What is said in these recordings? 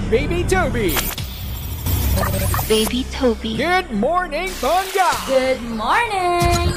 Baby Toby. Baby Toby. Good morning, Bongga. Good morning!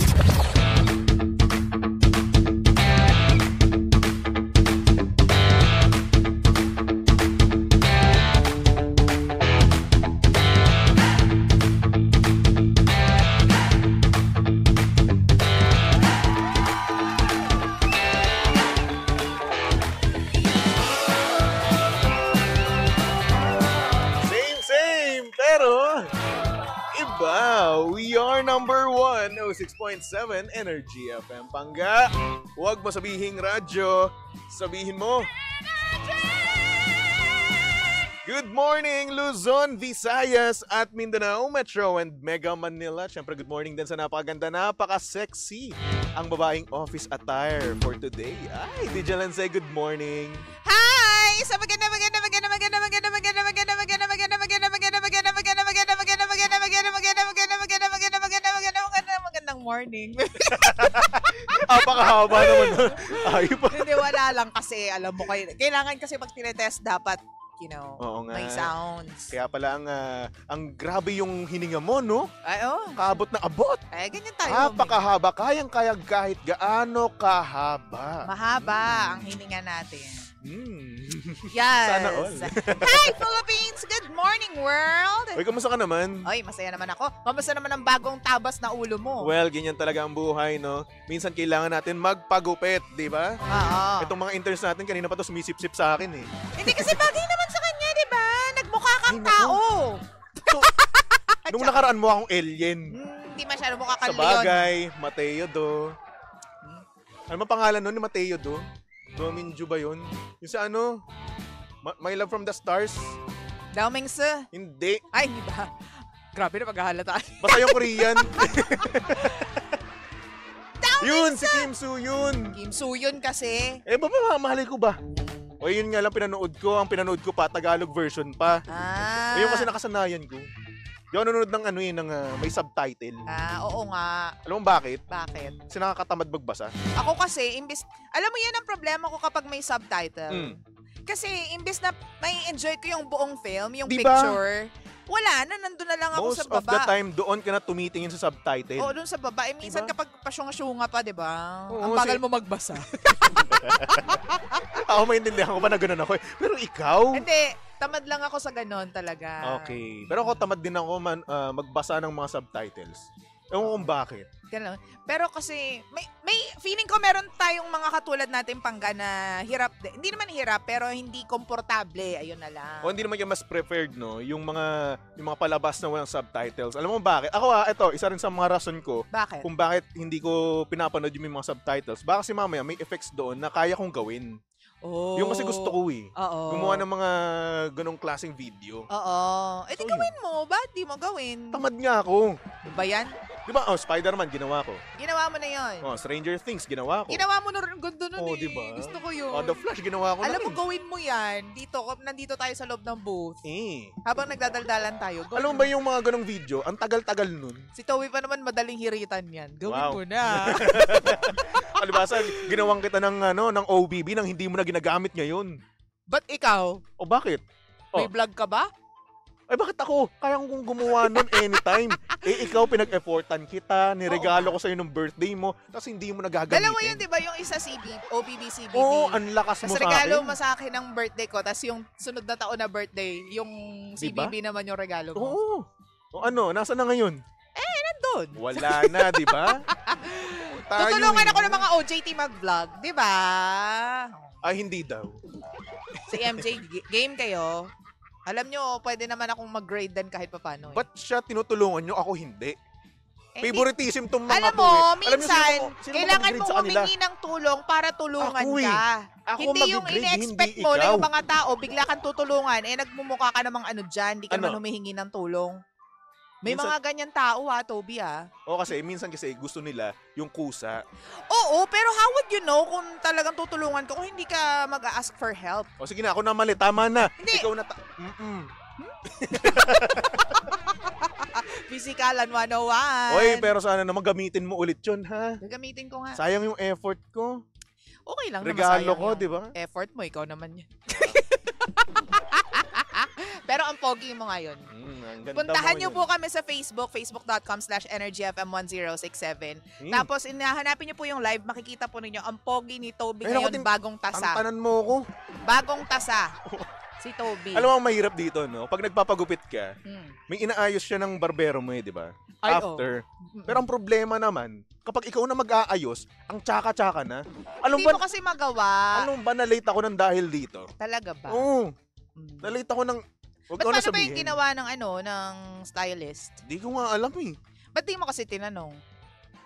We are number 1, 06.7 Energy FM Pangga. Huwag mo sabihing radyo, sabihin mo. Good morning, Luzon, Visayas at Mindanao Metro and Mega Manila. Siyempre, good morning din sa napakaganda, napaka-sexy ang babaeng office attire for today. Ay, DJ Lance, good morning. Hi! Sa magandang morning. Apakahaba naman. Ayun pa. Hindi, wala lang kasi, alam mo, kailangan kasi pag tinetest dapat, Oo nga. may sounds. Kaya pala ang grabe yung hininga mo, no? Ay, oh. Kaabot na abot. Ay, ganyan tayo. Napakahaba. Kayang-kaya kahit gaano kahaba. Mahaba ang hininga natin. Yes. Sana all. Hi, Philippines! Good morning, world! Uy, kamusta ka naman? Ay, masaya naman ako. Kamusta naman ang bagong tabas na ulo mo? Well, ganyan talaga ang buhay, no? Minsan kailangan natin magpagupit, di ba? Oo. Itong mga interns natin, kanina pa to sumisip-sip sa akin, eh. Hindi kasi bagay naman sa kanya, di ba? Nagmukha kang Ay, naku. tao. So, nung nakaraan mo akong alien. Hindi masyado mukha kang Sa leon. bagay, Mateo Do. Ano ba pangalan nun ni Mateo Do? Dominju ba yun? Yung sa ano? My Love from the Stars? Daoming sa. Hindi. Ay, hindi ba? Grabe na paghahalata. Basta yung Korean. Yun, si Kim Soo Yun. Kim Soo Yun kasi. Eh, mahalay ko ba? O yun nga lang pinanood ko. Ang pinanood ko pa, Tagalog version pa. Ah. Ayun kasi nakasanayan ko. Di ako nanonood ng may subtitle. Oo nga. Alam mo bakit? Bakit? Kasi nakakatamad magbasa. Ako kasi, alam mo yan ang problema ko kapag may subtitle. Kasi, imbis na may enjoy ko yung buong film, yung Diba? picture, wala na, nandun na lang ako Most sa of baba. the time, doon ka na tumitingin sa subtitle. Oo, doon sa baba. Eh, minsan Diba? kapag pasyunga-syunga pa, di ba? Oo, Ang bagal mo magbasa. Ako maintindihan ko pa na ganun ako. Pero ikaw? Hindi, tamad lang ako sa ganon talaga. Okay. Pero ako tamad din ako magbasa ng mga subtitles. Ewan ko kung bakit. Ganun. Pero kasi, may feeling ko meron tayong mga katulad natin Pangga na hirap. Hindi naman hirap, pero hindi komportable. Ayun na lang. O hindi naman yung mas preferred, no? Yung mga palabas na walang subtitles. Alam mo bakit? Ako ito, isa rin sa mga rason ko Bakit? kung bakit hindi ko pinapanood yung mga subtitles. Baka kasi mamaya may effects doon na kaya kong gawin. Oh. Yung kasi gusto ko eh. Oo. Gumawa ng mga ganong klaseng video. Oo. Eh, di So, gawin mo. Ba't di mo gawin? Tamad nga ako. Ba yan? Di ba? Spider-Man, ginawa ko. Ginawa mo na yun. Stranger Things, ginawa ko. Ginawa mo na rin. Ganda nun eh. Diba? Gusto ko yun. The Flash, ginawa ko na Alam mo, rin. gawin mo yan. Nandito tayo sa loob ng booth. Eh. Habang nagdadaldalan tayo. Gawin Alam mo ba yung mga ganong video? Ang tagal-tagal nun. Si Toby pa naman madaling hiritan yan. Gawin Wow. mo na. Alibasa, ginawang kita ng OBB nang hindi mo na ginagamit ngayon. Ba't ikaw? O bakit? May vlog ka ba? Ay bakit ako? Kaya kong gumawa nun anytime. Ikaw pinag-effortan kita, niregalo ko sa'yo ng birthday mo, tapos hindi mo nagagamitin. Dalawa yun, di ba? Yung isa OBB, CBB. Oo, ang lakas mo Tapos sa regalo akin. mo sa akin ng birthday ko, tapos yung sunod na taon na birthday, yung Diba? CBB naman yung regalo mo. Oo. O ano, nasa na ngayon? Nandun. Wala na, di ba? Tutulungan ako ng mga OJT mag-vlog, di ba? Ay, hindi daw. Si MJ, game kayo. Alam nyo, pwede naman akong mag-grade din kahit papano. Ba't siya tinutulungan nyo? Ako hindi. Eh, Favoritism tong mga alam to mo, eh. Alam niyo, minsan, sino kailangan mag-grade mo sa kanila? humingi ng tulong para tulungan Ako eh. ka. Ako Hindi yung mag-grade, ine-expect hindi mo na ikaw. yung mga tao, bigla kang tutulungan, nagmumukha ka namang ano dyan, hindi ka Ano? naman humihingi ng tulong. May Minsan- mga ganyan tao Toby O kasi, minsan kasi gusto nila yung kusa. Oo, pero how would you know kung talagang tutulungan ka kung hindi ka mag-ask for help? O sige na, ako na mali. Tama na. Hindi. Ikaw na Physikalan 101. Oy, pero sana naman gamitin mo ulit yun, ha? Gagamitin ko nga. Sayang yung effort ko. Okay lang na Regalo masayang ko, yung di ba? effort mo, ikaw naman yan. Pero ang pogi mo ngayon. Ang ganda Puntahan mo niyo yun. po kami sa Facebook, facebook.com/energyfm1067. Tapos, hinahanapin niyo po yung live, makikita po ninyo ang pogi ni Toby Ay, ngayon, naku, bagong tasa. Tantanan mo ako. Bagong tasa. Si Toby. Alam mo ang mahirap dito, no? Pag nagpapagupit ka, Mm. may inaayos siya ng barbero mo di ba? Ay, After. Pero ang problema naman, kapag ikaw na mag-aayos, ang tsaka-tsaka na. Alam Hindi ba, mo kasi magawa. alam ba na late ako ng dahil dito? Talaga ba? Oo. Mm. Na-late ako ng... Huwag Ba't ko na paano ba sabihin. yung ginawa ng ng stylist? Di ko nga alam eh. Ba't di mo kasi tinanong?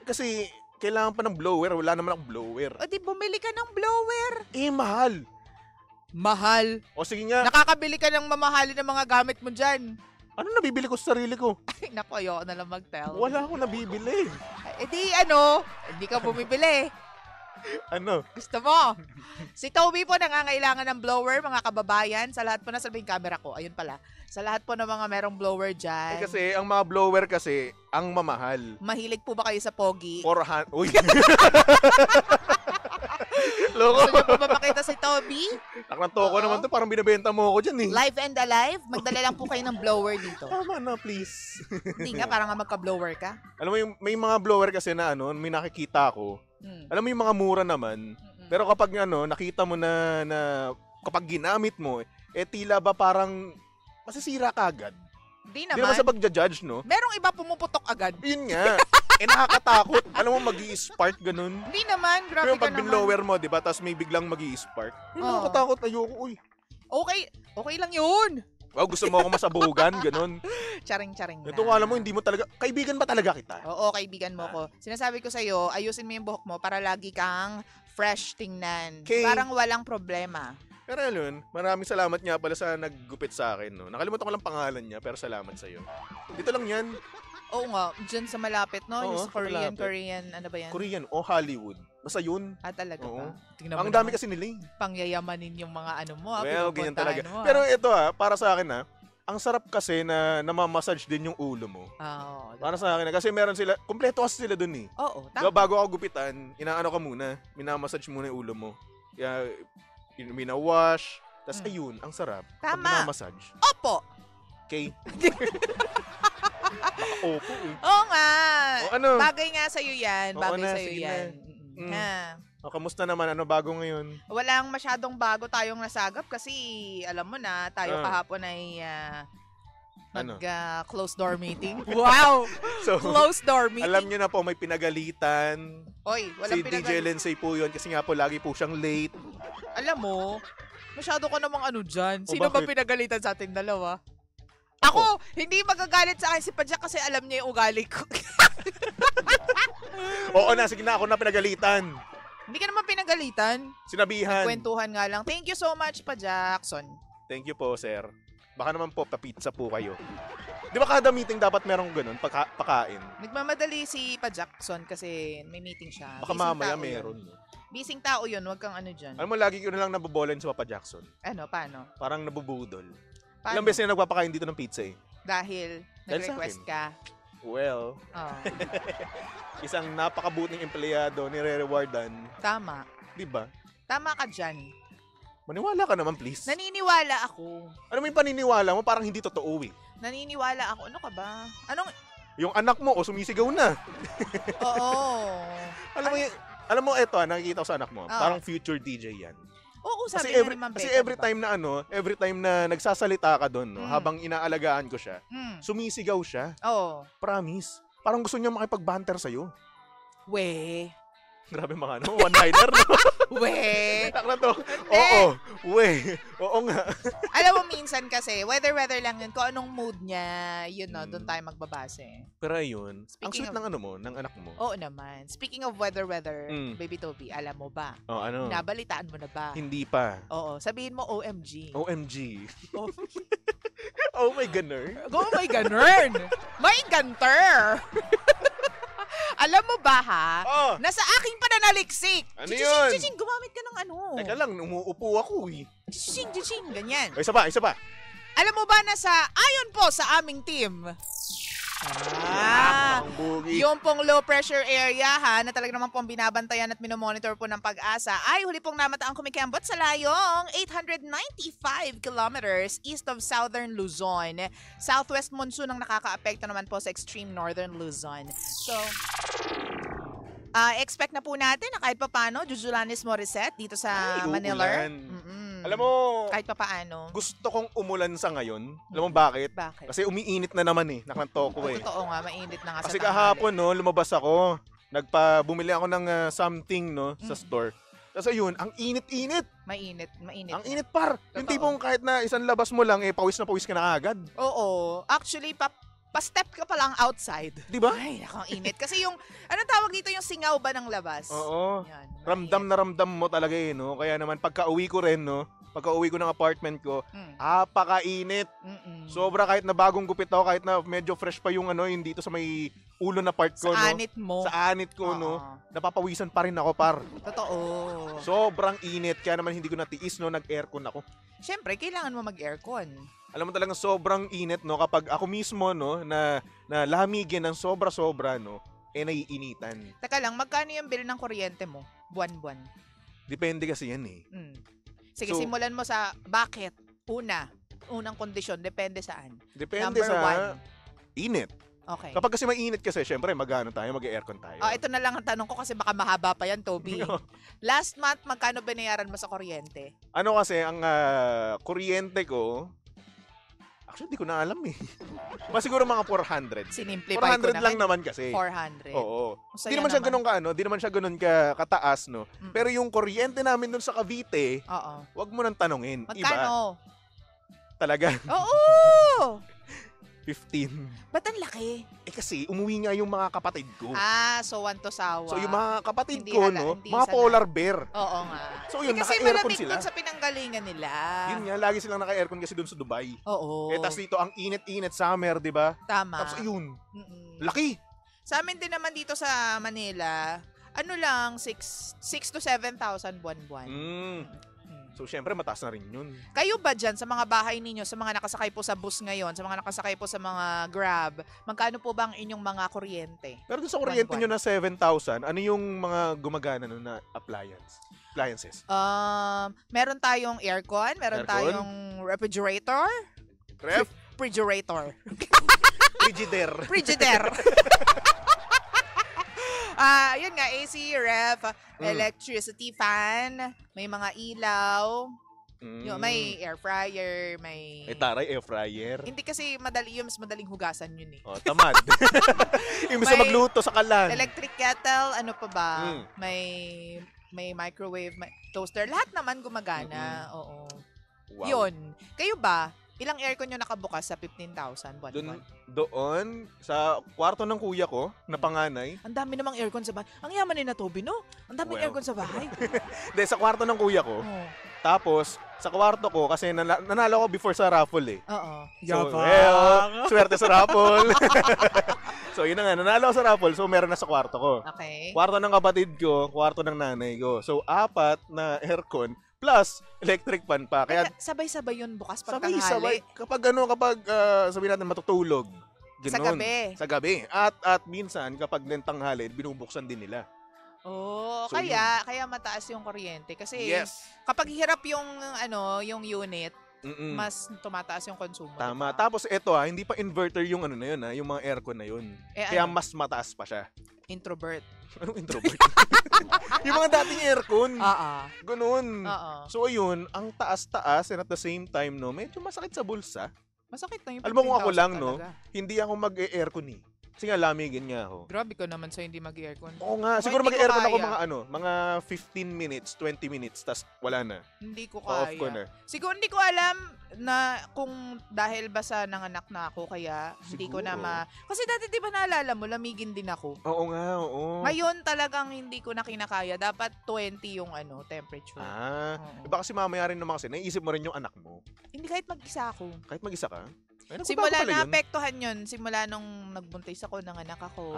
Kasi kailangan pa ng blower. Wala naman akong blower. O di bumili ka ng blower. Eh, mahal. Mahal. O sige nga, Nakakabili ka ng mamahalin ng mga gamit mo dyan. ano nabibili ko sa sarili ko? Ay, naku, ayoko na lang mag-tell. Wala akong nabibili. Eh di hindi ka bumibili. Ano? Gusto mo? Si Toby po nangangailangan ng blower, mga kababayan. Sa lahat po na sabihin camera ko. Ayun pala. Sa lahat po ng mga merong blower dyan. Eh kasi, ang mga blower kasi, ang mamahal. Mahilig po ba kayo sa pogi? 400. Uy! Loko. Gusto niyo po ba makita si Toby? Naknanto ko Oo. naman to. Parang binibenta mo ako dyan eh. Live and alive? Magdala lang po kayo ng blower dito. Tama na, please. Hindi nga, parang nga magka-blower ka. Alam mo, may mga blower kasi na may nakikita ko. Alam mo yung mga mura naman. Pero kapag nakita mo na kapag ginamit mo, tila ba parang masisira ka agad. Hindi Hindi naman naman. sa pagja-judge, no? Merong iba pumuputok agad. Yun nga. Nakakatakot. Alam mo, mag-i-spark ganun. Hindi naman, grabe Pero ka pag naman. binlower mo, di ba? Tapos may biglang mag-i-spark. Oo. Nakakatakot. Ayoko, uy. Okay lang yun. Wow, gusto mo ako masabugan, ganun. Charing-charing na. Ito nga, alam mo, hindi mo talaga, kaibigan ba talaga kita? Oo, kaibigan mo ko. Sinasabi ko sa'yo, ayusin mo yung buhok mo para lagi kang fresh tingnan. Okay. Parang walang problema. Pero yun, maraming salamat nga pala sa naggupit sa akin, no? Nakalimutan ko lang pangalan niya, pero salamat sa'yo. Dito lang yan. Oo nga, dyan sa malapit, no? Oo, yung sa sa malapit. Korean, ano ba yan? Korean o Hollywood. Basta yun. Talaga Oo. ba? Tingnan mo Ang dami naman, kasi nila eh. pangyayamanin yung mga ano mo. Well, ganyan talaga. pinupuntahan mo, Pero ito para sa akin ang sarap kasi na namamassage din yung ulo mo. Oo. Para sa akin kasi meron sila, kumpleto kasi sila dun eh. Oo, Diba, tama. bago ako gupitan, inaano ka muna, minamassage muna yung ulo mo. Kaya, minawash, tas ayun, ang sarap. Pag Tama. minamassage. Opo. Okay? Opo eh. Oo nga. O, ano? Bagay nga sa'yo yan. Oo Bagay na, sa'yo sige yan. Mm. Ha. O, kamusta naman? Ano bago ngayon? Walang masyadong bago tayong nasagap kasi alam mo na, tayo Ah. kahapon ay Ano? closed door meeting. Wow! So, Closed door meeting. alam nyo na po, may pinagalitan. Oy, Si walang DJ Lindsay po yun kasi nga po, lagi po siyang late. Alam mo, masyado ka namang ano dyan. O, Sino ba bakit? pinagalitan sa ating dalawa? Ako, hindi magagalit sa akin si Padjak kasi alam niya yung ugali ko. Oo na, sige na, ako na pinagalitan. Hindi ka naman pinagalitan. Sinabihan. Kwentuhan nga lang. Thank you so much, Jackson. Thank you po, sir. Baka naman po, papizza po kayo. Di ba kada meeting dapat merong ganun, pakain? Nagmamadali si Jackson kasi may meeting siya. Baka Bising mamaya tao meron. Yun. Bising tao yun, wag kang ano dyan. Alam mo, lagi ko na lang nabobolan sa Papa Jackson. Ano, paano? Parang nabubudol. Paano? Ilang beses na nagpapakain dito ng pizza eh. Dahil Dahil sa nag-request akin. ka. Well, Oh, isang napakabuting empleyado nire-rewardan. tama. Di ba? Tama ka dyan. Maniwala ka naman, please. Naniniwala ako. Ano mo yung paniniwala mo? Parang hindi totoo eh. Naniniwala ako. Ano ka ba? Anong... Yung anak mo, sumisigaw na. Oo. Alam mo, eto, nakikita ko sa anak mo. Ah. Parang future DJ yan. Oo, Kasi sabi nga every, naman, kasi Becca, every diba? time na nagsasalita ka doon, no, Mm. habang inaalagaan ko siya, sumisigaw siya. Oo. Promise. Parang gusto niya makipag-banter sa'yo. We. Grabe mga one-liner, no? We. Tak na to. Oo. We. Oo nga. Alam mo, minsan kasi, weather lang yun. Kung anong mood niya, yun no, Mm. doon tayo magbabase. Pero ayun, ang Speaking sweet of- ng ano mo, ng anak mo. Oo naman. Speaking of weather, Mm. Baby Toby, alam mo ba? Oh, ano? Nabalitaan mo na ba? Hindi pa. Oo. Sabihin mo OMG. OMG. Oh, Oh my ganner. oh my ganun! May ganter! Alam mo ba ha? Oh, Nasa aking pananaliksik. Ano Chiching, yun? chiching, gumamit ka ng ano. teka lang, umuupo ako eh. Chiching, ganyan. Ay, isa pa. Alam mo ba na ayon po sa aming team, Ah, Ang bugi. yung pong low pressure area na talaga naman pong binabantayan at minomonitor po ng Pag-asa ay huli pong namataang kumikembot sa layong 895 kilometers east of southern Luzon. Southwest monsoon ang nakakaapekto naman po sa extreme northern Luzon. So, expect na po natin na kahit papano, Jujulanis Morissette dito sa Ay, Manila. uulan. Alam mo, Kahit papaano. gusto kong umulan sa ngayon. Alam mo bakit? Bakit? Kasi umiinit na naman naklanto ko Totoo nga, mainit na nga Kasi sa tanghali. kahapon, lumabas ako. Bumili ako ng something, sa store. Tapos ayun, ang init-init. Mainit Ang init par. Yung Totoo. tipong kahit na isang labas mo lang, pawis na pawis ka na agad. Oo. Actually, pa-step ka pa lang outside. Di ba? Ay, nakang init. Kasi yung, anong tawag dito, yung singaw ba ng labas? Oo. Yan, Ramdam na ramdam mo talaga no? Kaya naman pagka-uwi ko rin, pagka-uwi ko ng apartment ko, apakainit. Sobra kahit na bagong gupit ako, kahit na medyo fresh pa yung yung dito sa may ulo na part ko, Sa anit mo. Sa anit ko, napapawisan pa rin ako, par. Totoo. Sobrang init, kaya naman hindi ko natiis, nag-aircon ako. Siyempre, kailangan mo mag-aircon. Alam mo talagang sobrang init, kapag ako mismo, na lamigin ng sobra-sobra, naiinitan. Teka lang, magkano yung bill ng kuryente mo? Buwan-buwan. Depende kasi yan Sige, So, simulan mo sa bakit. Unang kondisyon, depende saan. Depende Number sa 1. init. Okay. Kapag kasi mainit kasi, syempre, mag-aircon tayo. Ito na lang ang tanong ko kasi baka mahaba pa yan, Toby. Last month, magkano binayaran mo sa kuryente? Ano kasi, ang kuryente ko, actually, di ko na alam Mas siguro mga 400. Sinimplify ko 400 lang naman kasi. 400. Oo. Masaya Di naman siya ganun di naman siya ganun kataas, Pero yung kuryente namin dun sa Cavite, Oo. wag mo nang tanungin. Iba. Magkano? Talaga. Oo! 15. Ba't ang laki? Kasi umuwi nga yung mga kapatid ko. So one to sawa. So yung mga kapatid Hindi ko, hindi mga sanay. polar bear. Oo nga. So yun, kasi naka-aircon malamig sila. dun sa pinanggalingan nila. Yun nga, lagi silang naka-aircon kasi dun sa Dubai. Oo. Tas dito, ang init-init summer, di ba? Tama. Tapos ayun, Mm-mm. laki. Sa amin din naman dito sa Manila, ano lang, 6 to 7,000 buwan-buwan. So syempre, mataas na rin yun. Kayo ba dyan sa mga bahay ninyo, sa mga nakasakay po sa bus ngayon, sa mga nakasakay po sa mga Grab, magkano po ba ang inyong mga kuryente? Pero dun sa kuryente Buwan-buwan. nyo na 7,000, ano yung mga gumagana na appliances? Meron tayong aircon, meron Aircon? tayong refrigerator. Ref? Refrigerator. Frigidaire. Frigidaire. Yun nga, AC, ref, electricity fan, may mga ilaw, yun, may air fryer, may... Taray, air fryer. Hindi kasi mas madaling hugasan yun Oh, tamad. Imbis na May magluto sa kalan. Electric kettle, ano pa ba? May microwave, may toaster, lahat naman gumagana. Oo. Wow. Yun. Kayo ba? Ilang aircon nyo nakabukas sa 15,000 buwan-buwan? Doon, sa kwarto ng kuya ko, na panganay. Ang dami namang aircon sa bahay. Ang yaman ni na Toby, no? Ang daming Well. aircon sa bahay. Hindi, sa kwarto ng kuya ko. Oo. Tapos, sa kwarto ko, kasi nanalo ko before sa raffle Oo. So, swerte sa raffle. So, yun na nga, nanalo ako sa raffle, so meron na sa kwarto ko. Okay. Kwarto ng kapatid ko, kwarto ng nanay ko. So, 4 na aircon, plus electric fan pa. Kaya Sabay-sabay yun bukas pag tanghali. sabay. Kapag sabihin natin matutulog. Ganun. Sa gabi. Sa gabi. At minsan, kapag tanghali, binubuksan din nila. Oh, So, kaya mataas yung kuryente kasi Yes. kapag hirap yung yung unit, Mm-mm. mas tumataas yung konsumo. Tama. diba? Tapos ito hindi pa inverter yung na yun yung mga aircon na yun. Kaya mas mataas pa siya. Introvert. Anong introvert? Yung mga dating aircon. Ganun. So ayun, ang taas-taas and at the same time, medyo masakit sa bulsa. Masakit na yung Alam mo kung ako 15,000 lang, talaga. hindi ako mag-aircon Kasi nga lamigin nga ako. Grabe ka naman sa hindi mag-aircon. Oo nga, Ako, siguro hindi ko mag-aircon ako kaya. mga 15 minutes, 20 minutes, tas wala na. Hindi ko Off kaya. ko na. Siguro hindi ko alam na kung dahil ba sa nanganak na ako kaya hindi ko na Siguro. Kasi dati di ba naalala mo, lamigin din ako. Oo nga, oo. Ngayon talagang hindi ko na kinakaya. Dapat 20 yung temperature. Oo. Iba kasi mamaya rin naman kasi, naiisip mo rin yung anak mo. Hindi kahit mag-isa ako. Kahit mag-isa ka. Ay, naku, Simula bago pala na yun. apektuhan yun. Simula nung nagbuntis ako, nanganak ako.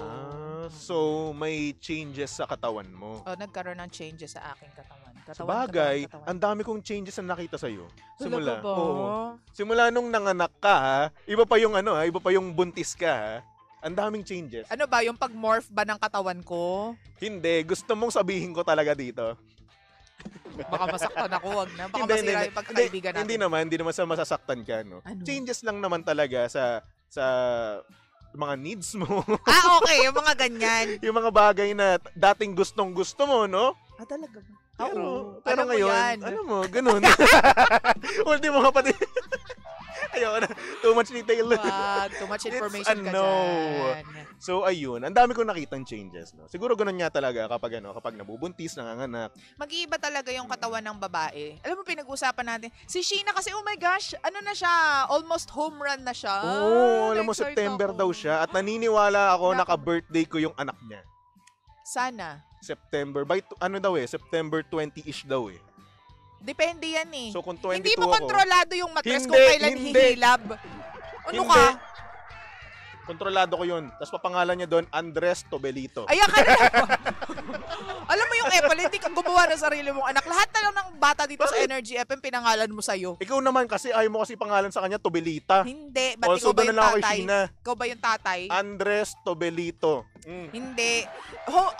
So may changes sa katawan mo. Nagkaroon ng changes sa aking katawan. Sabagay, katawan. ang dami kong changes na nakita sa'yo. Simula. Talaga ba? Oo. Simula nung nanganak ka, iba pa yung iba pa yung buntis ka, Ang daming changes. Ano ba, yung pag-morph ba ng katawan ko? Hindi, gusto mong sabihin ko talaga dito. Baka masaktan ako, wag na. Baka masira yung pagkakaibigan natin. Hindi naman sa masasaktan ka, no? Ano? Changes lang naman talaga sa mga needs mo. Okay, yung mga ganyan. Yung mga bagay na dating gustong-gusto mo, no? Talaga ba? Pero alam mo ngayon, yan. ano mo, ganun. Ultimo ka pati. Ayoko na. Too much detail. Wag, too much information ka no. dyan. So, ayun. Ang dami kong nakitang changes, no? Siguro ganun nga talaga kapag nabubuntis, nanganganak. Mag-iiba talaga yung katawan ng babae. Alam mo, pinag-usapan natin. Si Sheena kasi, oh my gosh, ano na siya? Almost home run na siya. Oo, alam mo, Na-excite September ako. daw siya. At naniniwala ako, Naku. naka-birthday ko yung anak niya. Sana. September. September 20-ish daw eh. Depende yan eh. So, kung 22 Hindi mo ako, kontrolado yung mattress Hindi, kung kailan hindi. hihilab. Ano Hindi. ka? kontrolado ko yun. Tapos papangalan niya doon, Andres Tobelito. Ayan ka na. Alam mo yung Apple, hindi ka gumawa ng sarili mong anak. Lahat na lang ng bata dito sa Bakit? Energy FM, pinangalan mo sa'yo. Ikaw naman kasi, ayaw mo kasi pangalan sa kanya, Tobelita. Hindi. Ba't Also, ikaw ba doon na yung lang ako kay tatay? Sheena. Ikaw ba yung tatay? Andres Tobelito. Hindi.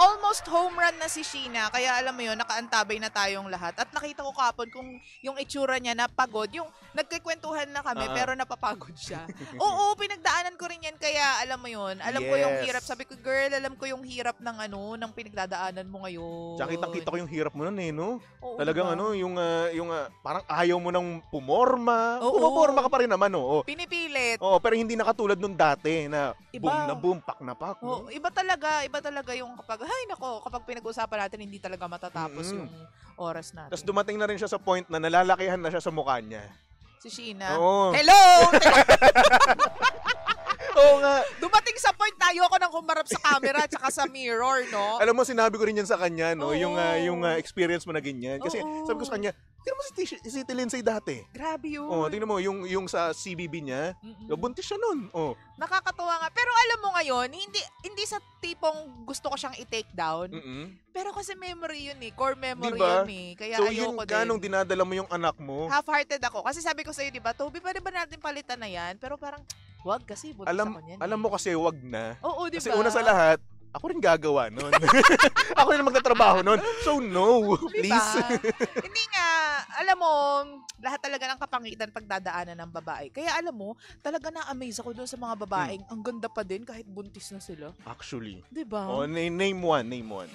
Almost home run na si Sheena. Kaya alam mo yun, nakaantabay na tayong lahat. At nakita ko kapon kung yung itsura niya na pagod. Yung nagkikwentuhan na kami pero napapagod siya. Oo, pinagdaanan ko rin yan. Kaya alam mo yun, alam ko yung Yes. hirap. Sabi ko, girl, alam ko yung hirap ng ng pinagdadaanan mo ngayon. Tsaka kitang-kita ko yung hirap mo nun eh, no? Oo, Talagang diba? parang ayaw mo nang pumorma. Oo. Pumorma ka pa rin naman, oo. Pinipilit. Oo, pero hindi na katulad nung dati na Iba. boom na boom, pak na pak. Oo, no? iba talaga yung kapag pinag-usapan natin, hindi talaga matatapos yung oras natin. Tapos dumating na rin siya sa point na nalalakihan na siya sa mukha niya. Si Sheena. Oo. Hello! Oo nga. Dumating sa point na ayoko nang humarap sa camera at saka sa mirror, no? Alam mo, sinabi ko rin yan sa kanya, no? Oo. Yung experience mo na ganyan. Kasi Oo. sabi ko sa kanya, tingnan mo si Titi Lindsay dati. Grabe yun. Oh, tingnan mo, yung sa CBB niya, buntis siya nun. Oh. Nakakatuwa nga. Pero alam mo ngayon, hindi sa tipong gusto ko siyang i-take down. Pero kasi memory yun eh. Core memory Diba? yun eh. Kaya So, ayoko yun ka nung din. dinadala mo yung anak mo. Half-hearted ako. Kasi sabi ko sa'yo, di ba, Toby, pwede ba natin palitan na yan? Pero parang, wag kasi, buntis ako niyan. Alam mo kasi, wag na. Oo, di ba? Kasi una sa lahat, ako rin gagawa nun. Ako rin magtatrabaho nun. So, no. Please. Hindi nga, alam mo, lahat talaga ng kapangitan pagdadaanan ng babae. Kaya alam mo, talaga na-amaze ako doon sa mga babaeng ang ganda pa din kahit buntis na sila. Actually. Di ba? Oh, name one.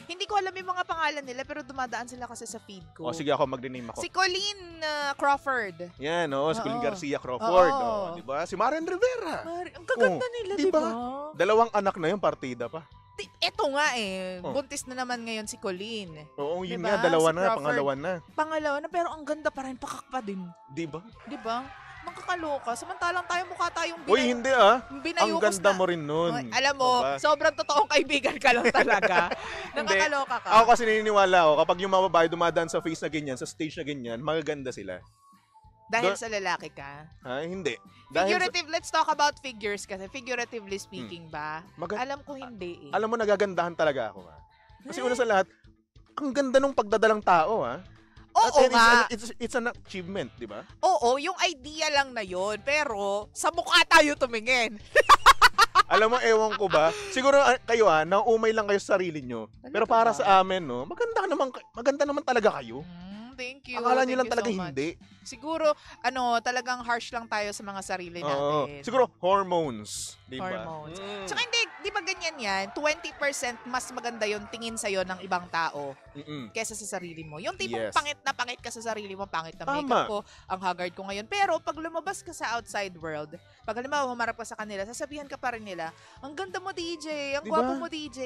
Hindi ko alam yung mga pangalan nila pero dumadaan sila kasi sa feed ko. Oh, sige ako, mag-rename ako. Si Colleen Crawford. Yan, si Colleen Oo. Garcia Crawford. Oo. Oh, di ba? Si Maren Rivera. Ang kaganda nila, di diba? ba? Dalawang anak na yung partida pa. Eto nga eh, Oh. buntis na naman ngayon si Colleen. Oo, yun Diba? nga, dalawa Si na, Crawford. pangalawa na. Pangalawa na pero ang ganda pa rin, pakak pa din. Di ba? Di ba? Nakakaloka. Samantalang tayo mukha tayong Uy, hindi ah. Ang binayukos ganda na. mo rin nun. Oy, alam mo, Diba? sobrang totoong kaibigan ka lang talaga. Hindi. Nakakaloka ka. Ako kasi naniniwala ako, kapag yung mga babae dumadaan sa face na ganyan, sa stage na ganyan, magaganda sila. Dahil sa lalaki ka. Ha? Hindi. Dahil Let's talk about figures kasi. Figuratively speaking ba? Alam ko hindi eh. alam mo, nagagandahan talaga ako. Ha? Kasi una sa lahat, ang ganda nung pagdadalang tao. Ha? Oo nga. It's an achievement, di ba? Oo, yung idea lang na yun. Pero, sa mukha tayo tumingin. Alam mo, ewan ko ba? Siguro kayo naumay lang kayo sa sarili nyo. Pero Talaga para ba? sa amin, no, maganda naman talaga kayo. Thank you. Akala nyo Thank lang you talaga so much. hindi. Siguro, talagang harsh lang tayo sa mga sarili Oo. natin. Siguro, hormones. Di ba? Hormones. Tsaka hindi, di ba ganyan yan? 20% mas maganda yung tingin sa'yo ng ibang tao kesa sa sarili mo. Yung tipong Yes. pangit na pangit ka sa sarili mo, pangit na Tama. makeup ko, ang haggard ko ngayon. Pero pag lumabas ka sa outside world, pag halimbawa humarap ka sa kanila, sasabihan ka pa rin nila, ang ganda mo DJ, ang Diba? gwapo mo DJ.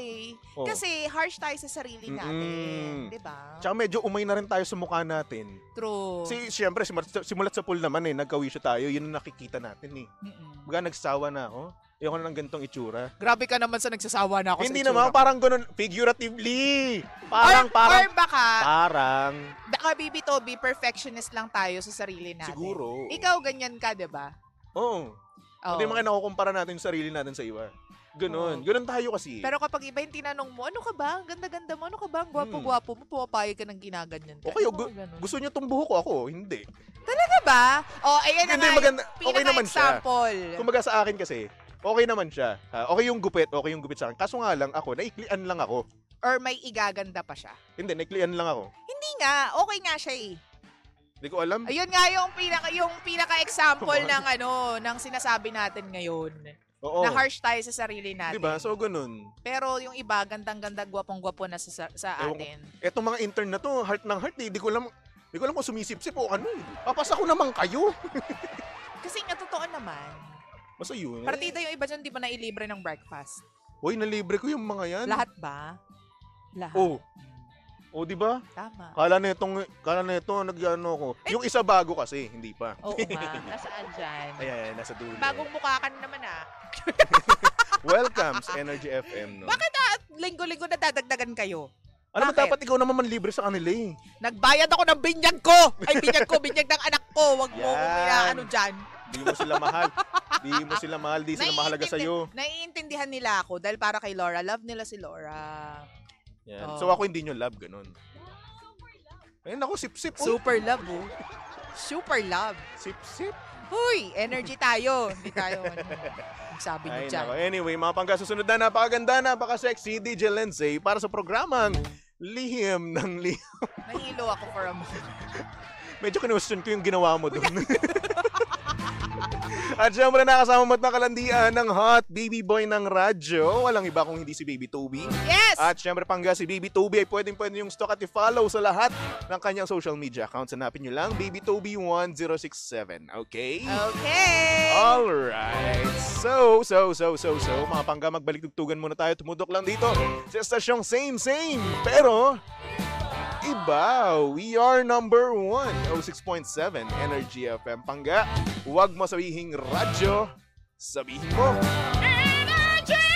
Oo. Kasi harsh tayo sa sarili natin. Di ba? Tsaka medyo umay na rin tayo sa mukha natin. True. Kasi siyempre, simulat sa pool naman nagkawisyo tayo, yun ang nakikita natin Baga nagsawa na ako. Ayoko na ng ganitong itsura. Grabe ka naman sa nagsasawa na ako Hindi sa itsura naman, ko. parang ganun, figuratively. Or Parang, baka, Parang, Toby, perfectionist lang tayo sa sarili natin. siguro. Ikaw ganyan ka, di ba? Oo. Hindi Oo. mga nakukumpara natin yung sarili natin sa iba. Ganun. Oo. Ganun tayo kasi. Pero kapag iba yung tinanong mo, ano ka ba? Ang ganda-ganda mo, ano ka ba? Ang gwapo-gwapo mo, pumapayag ka ng ginaganyan ka. Okay, Ano, ganun. gusto niyo itong buho ko ako? Hindi. Talaga ba? O, ayan na Hindi, nga maganda. yung Okay naman siya. pinaka-example. Kumbaga sa akin kasi, Okay naman siya. Okay yung gupit sa akin. Kaso nga lang ako, naiklian lang ako. Or may igaganda pa siya? Hindi, naiklian lang ako. Hindi nga, okay nga siya eh. Hindi ko alam. Ayun nga yung pinaka-example ng ng sinasabi natin ngayon. Oo. Na harsh tayo sa sarili natin. Diba? So, ganun. Pero yung iba, gandang-ganda, gwapong-gwapo na sa atin. Etong mga intern na to, heart ng heart, di ko alam kung sumisip-sip o ano eh. Papasa ko naman kayo. Kasi nga, totoo naman. Basta yun. Partida yung iba dyan, di ba nailibre ng breakfast? Uy, nalibre ko yung mga yan. Lahat ba? Lahat. Oh, di ba? Tama. Kala nito nag-ano ko. Yung isa bago kasi, hindi pa. Oo nga. Nasaan dyan? Ayan, nasa dulo. Bagong mukha ka na naman Welcome sa Energy FM, no? Bakit linggo-linggo na dadagdagan kayo? Alam mo, Bakit? dapat ikaw naman manlibre sa kanila eh. Nagbayad ako ng binyag ko! Ay, binyag ng anak ko! Wag mo Yan. kong inaano dyan. Di mo sila mahal. Di sila mahalaga sa'yo. Naiintindihan nila ako dahil para kay Laura. Love nila si Laura. Yan. Oh. So ako hindi nyo love, ganun. Ayun ako, sip-sip. Super love, oh. Super love. Sip-sip. Huy, energy tayo. Hindi tayo, sabi niyo Ay, dyan. nako. Anyway, mga pangkasusunod na napakaganda, napaka-sexy, DJ Lindsay para sa programang Lihim ng Lihim. Nahilo ako for a moment. Medyo kinwestiyon ko yung ginawa mo doon. At syempre nakasama mo at nakalandian ng hot baby boy ng radyo. Walang iba kung hindi si Baby Toby. Yes! At syempre pangga si Baby Toby ay pwede yung stalk at i-follow sa lahat ng kanyang social media accounts. Hanapin nyo lang, Baby Toby 1067. Okay? Okay! Alright. So, mga pangga, magbalik-tugtugan muna tayo. Tumudok lang dito sa estasyong same. Pero, iba. We are number 1, 06.7 Energy FM. Pangga, huwag mo sabihing radyo, sabihin mo Energy!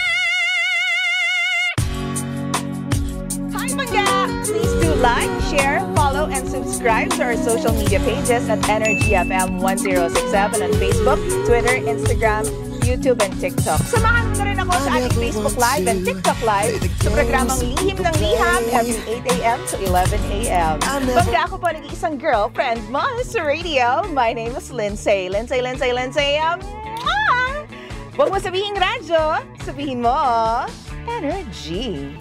Hi, Mangga! Please do like, share, follow, and subscribe to our social media pages at Energy FM 1067 on Facebook, Twitter, Instagram, YouTube, and TikTok. Samahan mo na rin ako sa ating Facebook Live and TikTok Live sa programang Lihim ng Liham every 8 a.m. to 11 a.m. Bangga ako po nag-iisang girlfriend mo sa radio. My name is Lindsay. Huwag mo sabihin radyo, sabihin mo Energy.